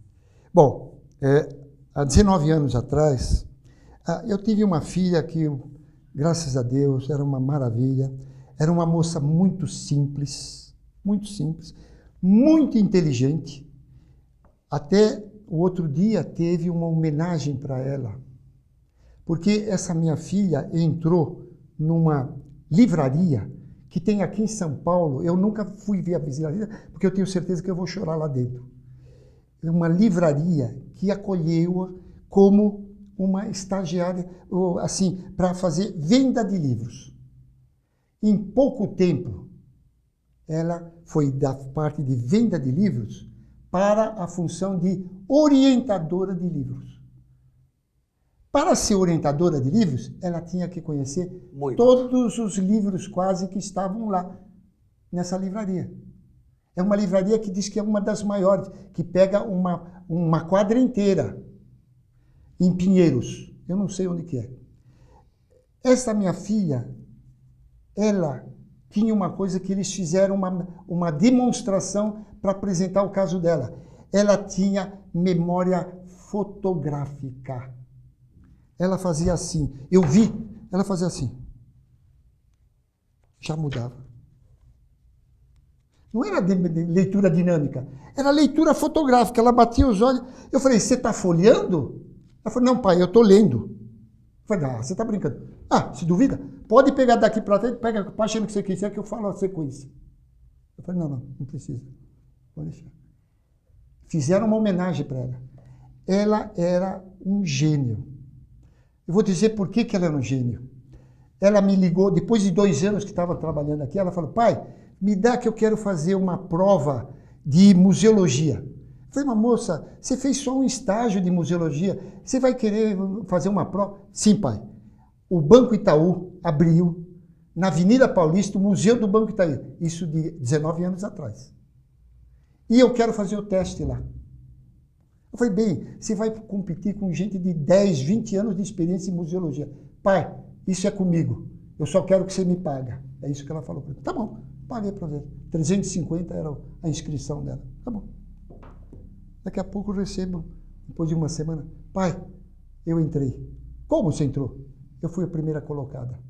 B: Bom, há 19 anos atrás, eu tive uma filha que, graças a Deus, era uma maravilha. Era uma moça muito simples, muito inteligente. Até o outro dia teve uma homenagem para ela. Porque essa minha filha entrou numa livraria que tem aqui em São Paulo. Eu nunca fui ver a livraria, porque eu tenho certeza que eu vou chorar lá dentro. É uma livraria que acolheu-a como uma estagiária, assim, para fazer venda de livros. Em pouco tempo, ela foi da parte de venda de livros para a função de orientadora de livros. Para ser orientadora de livros, ela tinha que conhecer todos os livros quase que estavam lá, nessa livraria. É uma livraria que diz que é uma das maiores, que pega uma quadra inteira, em Pinheiros. Eu não sei onde que é. Essa minha filha, ela tinha uma coisa que eles fizeram uma demonstração para apresentar o caso dela. Ela tinha memória fotográfica. Ela fazia assim, eu vi, ela fazia assim. Já mudava. Não era de leitura dinâmica, era leitura fotográfica. Ela batia os olhos. Eu falei, você está folheando? Ela falou, não, pai, eu estou lendo. Eu falei, você está brincando. Se duvida, pode pegar daqui para frente, pega a página que você quiser que eu falo a sequência. Eu falei, não precisa. Pode deixar. Fizeram uma homenagem para ela. Ela era um gênio. Eu vou dizer por que ela era um gênio. Ela me ligou, depois de 2 anos que estava trabalhando aqui, ela falou, pai, me dá que eu quero fazer uma prova de museologia. Eu falei, mas moça, você fez só um estágio de museologia, você vai querer fazer uma prova? Sim, pai. O Banco Itaú abriu, na Avenida Paulista, o Museu do Banco Itaú. Isso de 19 anos atrás. E eu quero fazer o teste lá. Eu falei, bem, você vai competir com gente de 10, 20 anos de experiência em museologia. Pai, isso é comigo. Eu só quero que você me paga. É isso que ela falou para mim. Tá bom, paguei para ver. 350 era a inscrição dela. Tá bom. Daqui a pouco eu recebo, depois de uma semana, pai, eu entrei. Como você entrou? Eu fui a primeira colocada.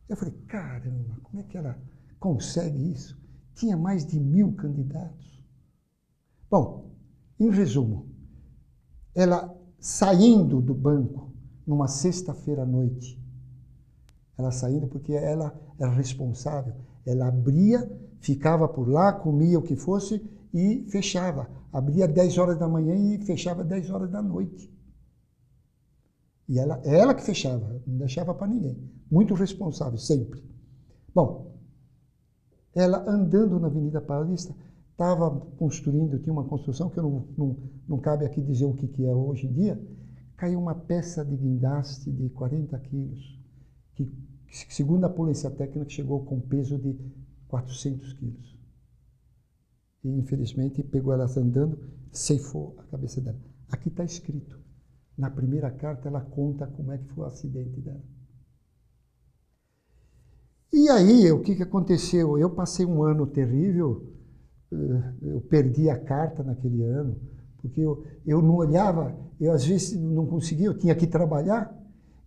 B: Eu falei, caramba, como é que ela consegue isso? Tinha mais de 1000 candidatos. Bom, em resumo, ela saindo do banco, numa sexta-feira à noite. Ela saindo porque ela era responsável. Ela abria, ficava por lá, comia o que fosse e fechava. Abria 10 horas da manhã e fechava 10 horas da noite. E ela que fechava, não deixava para ninguém. Muito responsável, sempre. Bom, ela andando na Avenida Paulista, estava construindo, tinha uma construção que não cabe aqui dizer o que é hoje em dia, caiu uma peça de guindaste de 40 quilos, que, segundo a polícia técnica, chegou com peso de 400 quilos. E, infelizmente, pegou ela andando, ceifou a cabeça dela. Aqui está escrito. Na primeira carta, ela conta como é que foi o acidente dela. E aí, o que aconteceu? Eu passei um ano terrível, eu perdi a carta naquele ano, porque eu não olhava, eu às vezes não conseguia, eu tinha que trabalhar,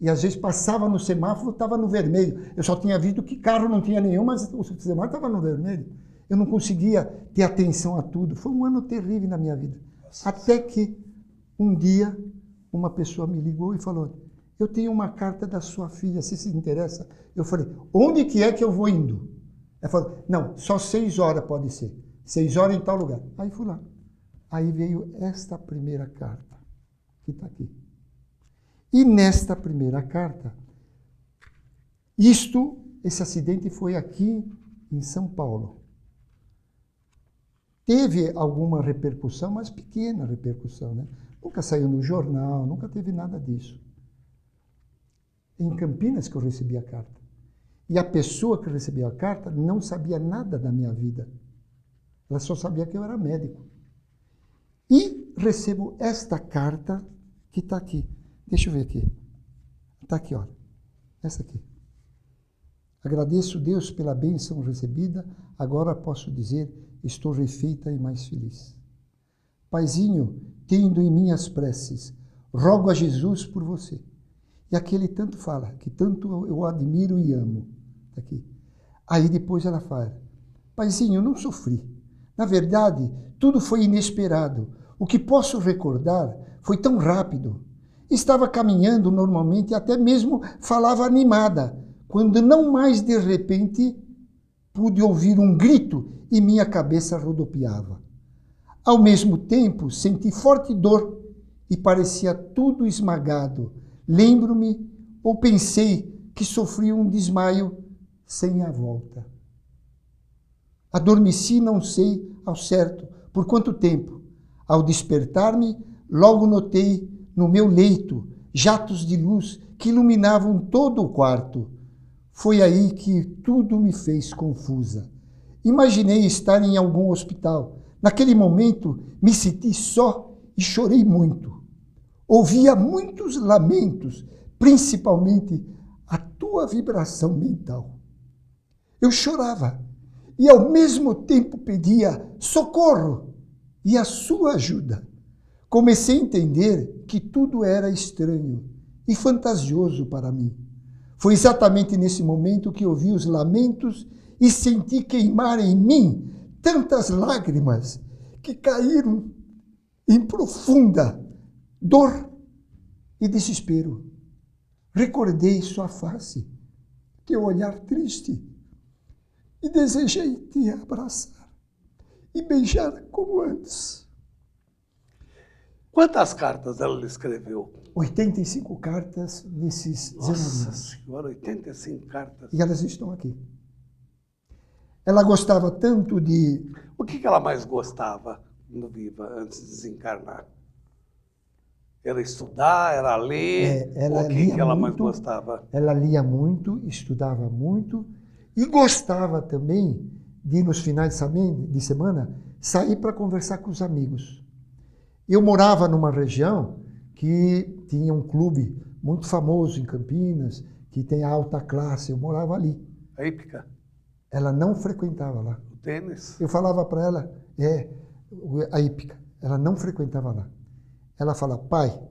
B: e às vezes passava no semáforo, estava no vermelho. Eu só tinha visto que carro não tinha nenhum, mas o semáforo estava no vermelho. Eu não conseguia ter atenção a tudo. Foi um ano terrível na minha vida. Até que, um dia, uma pessoa me ligou e falou, eu tenho uma carta da sua filha, se interessa? Eu falei, onde que é que eu vou indo? Ela falou, não, só 6 horas pode ser. 6 horas em tal lugar. Aí fui lá. Aí veio esta primeira carta, que está aqui. E nesta primeira carta, esse acidente foi aqui em São Paulo. Teve alguma repercussão, mas pequena repercussão, né? Nunca saiu no jornal, nunca teve nada disso. Em Campinas que eu recebi a carta. E a pessoa que recebeu a carta não sabia nada da minha vida. Ela só sabia que eu era médico. E recebo esta carta que está aqui. Deixa eu ver aqui. Está aqui, olha. Essa aqui. Agradeço Deus pela bênção recebida. Agora posso dizer, estou refeita e mais feliz. Paizinho, tendo em minhas preces, rogo a Jesus por você. E aqui ele tanto fala, que tanto eu admiro e amo. Tá aqui. Aí depois ela fala, Paizinho, eu não sofri. Na verdade, tudo foi inesperado. O que posso recordar foi tão rápido. Estava caminhando normalmente, até mesmo falava animada, quando não mais de repente pude ouvir um grito e minha cabeça rodopiava. Ao mesmo tempo, senti forte dor e parecia tudo esmagado. Lembro-me ou pensei que sofri um desmaio sem a volta. Adormeci, não sei ao certo por quanto tempo. Ao despertar-me, logo notei no meu leito jatos de luz que iluminavam todo o quarto. Foi aí que tudo me fez confusa. Imaginei estar em algum hospital. Naquele momento, me senti só e chorei muito. Ouvia muitos lamentos, principalmente a tua vibração mental. Eu chorava e ao mesmo tempo pedia socorro e a sua ajuda. Comecei a entender que tudo era estranho e fantasioso para mim. Foi exatamente nesse momento que ouvi os lamentos e senti queimar em mim tantas lágrimas que caíram em profunda dor e desespero. Recordei sua face, teu olhar triste, e desejei te abraçar e beijar como antes.
A: Quantas cartas ela lhe escreveu?
B: 85 cartas nesses 19 anos.
A: Nossa Senhora, 85 cartas.
B: E elas estão aqui. Ela gostava tanto de...
A: O que ela mais gostava quando viva, antes de desencarnar? Era estudar, era ler?
B: Ela
A: o que ela
B: muito,
A: mais gostava?
B: Ela lia muito, estudava muito e gostava também de, nos finais de semana, sair para conversar com os amigos. Eu morava numa região que tinha um clube muito famoso em Campinas, que tem a alta classe, eu morava ali.
A: A hípica?
B: Ela não frequentava lá.
A: O tênis?
B: Eu falava para ela, a hípica, ela não frequentava lá. Ela fala, pai,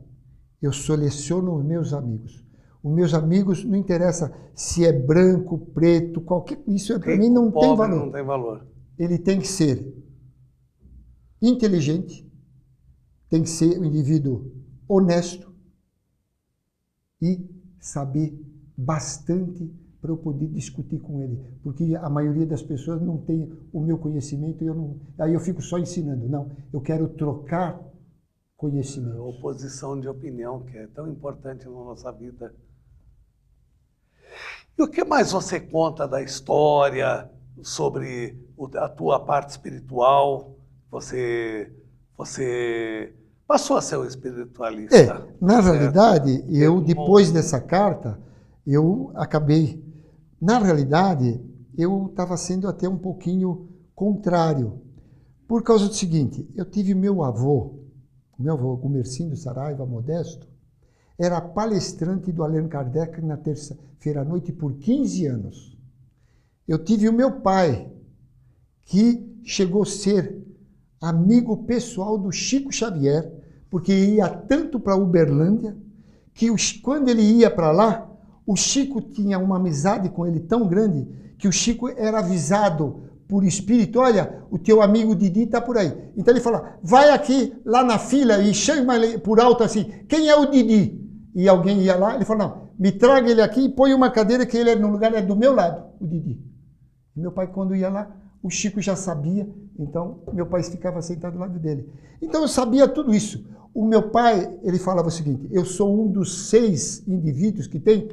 B: eu seleciono os meus amigos. Os meus amigos, não interessa se é branco, preto, qualquer... Isso para mim não tem valor.
A: Não tem valor.
B: Ele tem que ser inteligente, tem que ser um indivíduo honesto, e saber bastante para eu poder discutir com ele, porque a maioria das pessoas não tem o meu conhecimento e aí eu fico só ensinando. Não, eu quero trocar conhecimento.
A: Oposição de opinião, que é tão importante na nossa vida. E o que mais você conta da história, sobre a tua parte espiritual? Você passou a ser um espiritualista.
B: Na realidade, depois dessa carta, eu acabei... Na realidade, eu estava sendo até um pouquinho contrário. Por causa do seguinte, eu tive meu avô Gumercindo Saraiva Modesto, era palestrante do Allan Kardec na terça-feira à noite por 15 anos. Eu tive o meu pai, que chegou a ser amigo pessoal do Chico Xavier, porque ia tanto para Uberlândia, que quando ele ia para lá, o Chico tinha uma amizade com ele tão grande, que o Chico era avisado por espírito: olha, o teu amigo Didi está por aí. Então ele fala: vai aqui, lá na fila, e chama ele por alto assim: quem é o Didi? E alguém ia lá, ele falou: não, me traga ele aqui e põe uma cadeira que ele no lugar, é do meu lado, o Didi. E meu pai, quando ia lá, o Chico já sabia, então meu pai ficava sentado do lado dele. Então eu sabia tudo isso. O meu pai, ele falava o seguinte: eu sou um dos 6 indivíduos que tem,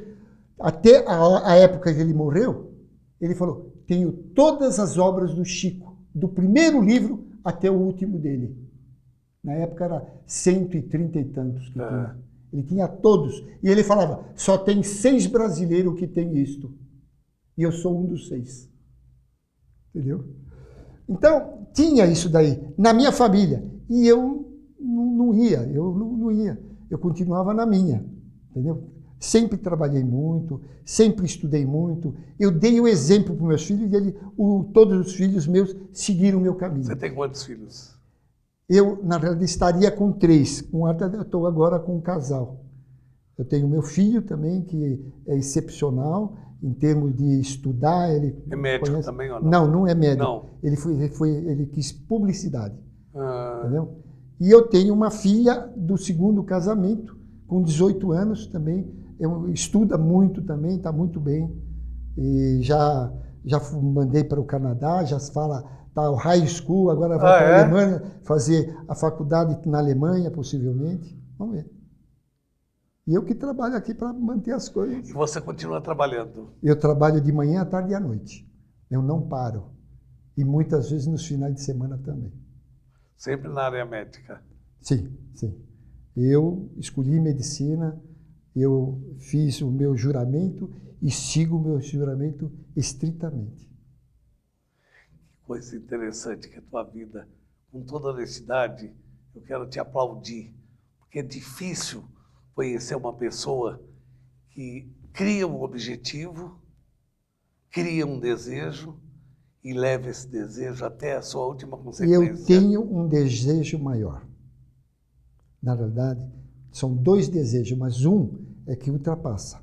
B: até a época que ele morreu, ele falou: tenho todas as obras do Chico, do primeiro livro até o último dele. Na época era 130 e tantos que tinha. Ele tinha todos. E ele falava: só tem 6 brasileiros que tem isto. E eu sou um dos 6. Entendeu? Então, tinha isso daí na minha família. E eu não ia. Eu continuava na minha. Entendeu? Sempre trabalhei muito, sempre estudei muito. Eu dei o exemplo para os meus filhos e todos os filhos meus seguiram o meu caminho.
A: Você tem quantos filhos?
B: Eu, na realidade, estaria com 3. Eu estou agora com um casal. Eu tenho meu filho também, que é excepcional em termos de estudar. Ele
A: é médico
B: conhece...
A: também ou não?
B: Não, não é médico.
A: Não.
B: Ele quis publicidade. Entendeu? E eu tenho uma filha do segundo casamento, com 18 anos também. Estuda muito também, está muito bem. E já mandei para o Canadá, já fala, está o high school, agora vai para a Alemanha fazer a faculdade na Alemanha, possivelmente. Vamos ver. E eu que trabalho aqui para manter as coisas.
A: E você continua trabalhando?
B: Eu trabalho de manhã, à tarde e à noite. Eu não paro. E muitas vezes nos finais de semana também.
A: Sempre na área médica?
B: Sim, sim. Eu escolhi medicina, eu fiz o meu juramento e sigo o meu juramento estritamente.
A: Que coisa interessante que é a tua vida. Com toda honestidade, eu quero te aplaudir, porque é difícil conhecer uma pessoa que cria um objetivo, cria um desejo e leva esse desejo até a sua última consequência.
B: Eu tenho um desejo maior. Na verdade, são 2 desejos, mas um é que ultrapassa.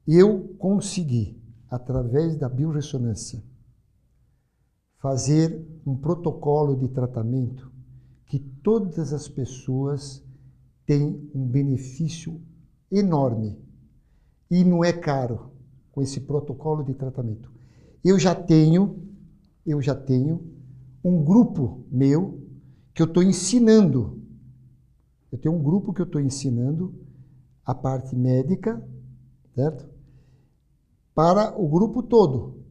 B: Eu consegui, através da biorressonância, fazer um protocolo de tratamento que todas as pessoas têm um benefício enorme. E não é caro com esse protocolo de tratamento. Eu já tenho um grupo meu que eu estou ensinando. Eu tenho um grupo que eu estou ensinando a parte médica, certo? Para o grupo todo.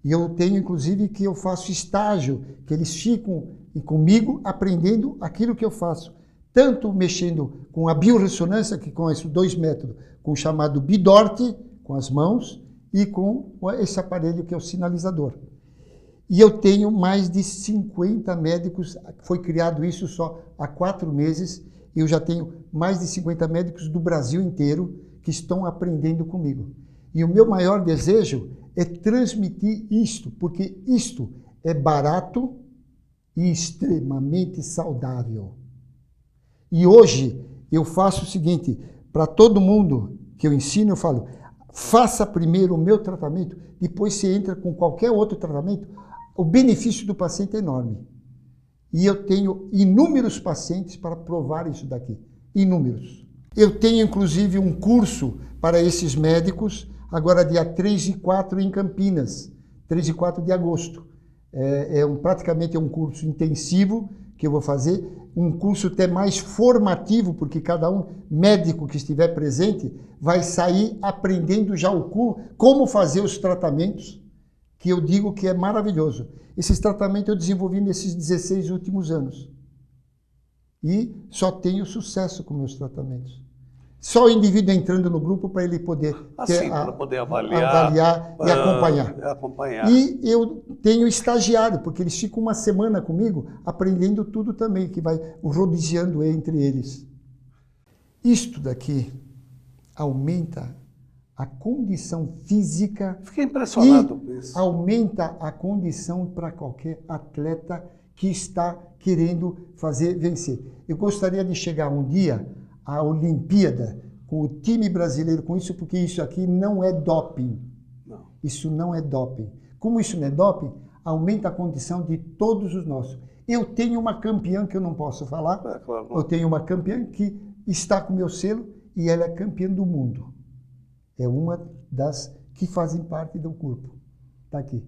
B: E eu tenho, inclusive, que eu faço estágio, que eles ficam comigo aprendendo aquilo que eu faço. Tanto mexendo com a biorressonância, que conheço 2 métodos, com o chamado Bidort, com as mãos, e com esse aparelho que é o sinalizador. E eu tenho mais de 50 médicos, foi criado isso só há 4 meses, e eu já tenho mais de 50 médicos do Brasil inteiro que estão aprendendo comigo. E o meu maior desejo é transmitir isto, porque isto é barato e extremamente saudável. E hoje eu faço o seguinte, para todo mundo que eu ensino, eu falo, faça primeiro o meu tratamento, depois você entra com qualquer outro tratamento, o benefício do paciente é enorme. E eu tenho inúmeros pacientes para provar isso daqui. Inúmeros. Eu tenho, inclusive, um curso para esses médicos, agora dia 3 e 4 em Campinas, 3 e 4 de agosto. Praticamente é um curso intensivo que eu vou fazer, um curso até mais formativo, porque cada médico que estiver presente vai sair aprendendo já como fazer os tratamentos, que eu digo que é maravilhoso. Esses tratamentos eu desenvolvi nesses 16 últimos anos. E só tenho sucesso com meus tratamentos. Só o indivíduo entrando no grupo para ele poder,
A: para poder avaliar
B: e acompanhar. E eu tenho estagiário, porque eles ficam uma semana comigo aprendendo tudo também, que vai rodiziando entre eles. Isto daqui aumenta a condição física.
A: Fiquei impressionado com isso.
B: Aumenta a condição para qualquer atleta que está querendo vencer. Eu gostaria de chegar um dia à Olimpíada com o time brasileiro com isso, porque isso aqui não é doping.
A: Não.
B: Isso não é doping. Como isso não é doping, aumenta a condição de todos os nossos. Eu tenho uma campeã que eu não posso falar.
A: Claro.
B: Eu tenho uma campeã que está com meu selo e ela é campeã do mundo. É uma das que fazem parte do grupo. Está aqui.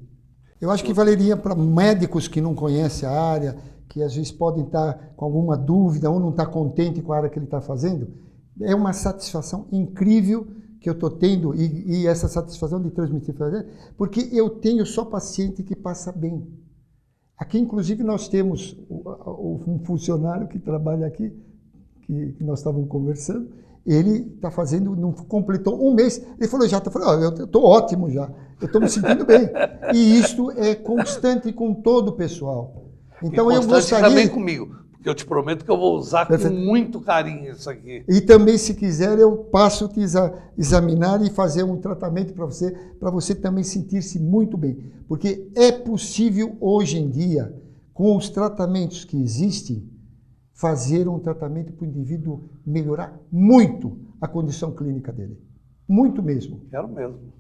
B: Eu acho que valeria para médicos que não conhecem a área, que às vezes podem estar com alguma dúvida ou não estar contente com a área que ele está fazendo. É uma satisfação incrível que eu estou tendo e essa satisfação de transmitir para ele, porque eu tenho só paciente que passa bem. Aqui, inclusive, nós temos um funcionário que trabalha aqui, que nós estávamos conversando, ele está fazendo, não completou um mês, ele falou, eu estou ótimo já, eu estou me sentindo bem. E isto é constante com todo o pessoal. Então eu gostaria
A: também comigo, porque eu te prometo que eu vou usar com muito carinho isso aqui.
B: E também, se quiser, eu passo te examinar e fazer um tratamento para você também sentir-se muito bem. Porque é possível hoje em dia, com os tratamentos que existem, fazer um tratamento para o indivíduo melhorar muito a condição clínica dele. Muito mesmo.
A: Quero mesmo.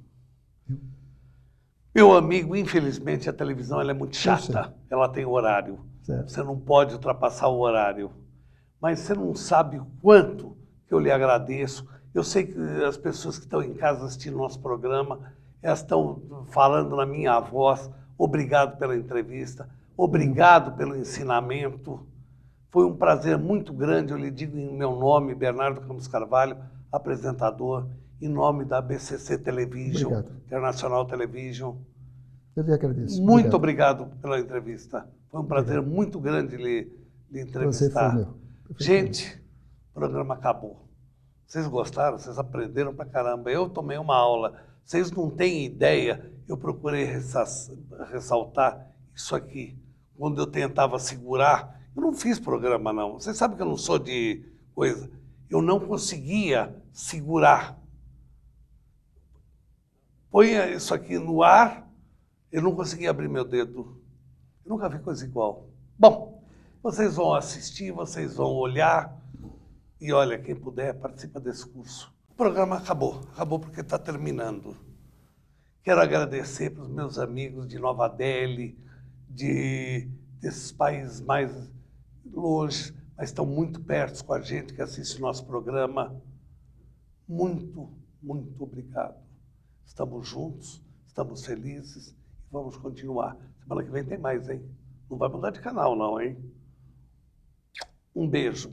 A: Meu amigo, infelizmente a televisão ela é muito chata, ela tem horário.
B: Certo.
A: Você não pode ultrapassar o horário. Mas você não sabe o quanto que eu lhe agradeço. Eu sei que as pessoas que estão em casa assistindo nosso programa, elas estão falando na minha voz. Obrigado pela entrevista, obrigado pelo ensinamento. Foi um prazer muito grande, eu lhe digo em meu nome, Bernardo Campos Carvalho, apresentador, em nome da BCC Television,
B: Obrigado.
A: International Television.
B: Eu lhe agradeço.
A: Muito obrigado pela entrevista. Foi um prazer muito grande lhe entrevistar.
B: Você foi meu.
A: Gente, o programa acabou. Vocês gostaram? Vocês aprenderam pra caramba. Eu tomei uma aula. Vocês não têm ideia. Eu procurei ressaltar isso aqui. Quando eu tentava segurar, eu não fiz programa, não. Vocês sabem que eu não sou de coisa. Eu não conseguia segurar. Ponha isso aqui no ar, eu não conseguia abrir meu dedo. Eu nunca vi coisa igual. Bom, vocês vão assistir, vocês vão olhar. E olha, quem puder, participa desse curso. O programa acabou porque está terminando. Quero agradecer para os meus amigos de Nova Delhi, desses países mais longe, mas estão muito perto com a gente, que assiste o nosso programa. Muito, muito obrigado. Estamos juntos, estamos felizes e vamos continuar. Semana que vem tem mais, hein? Não vai mudar de canal, não, hein? Um beijo.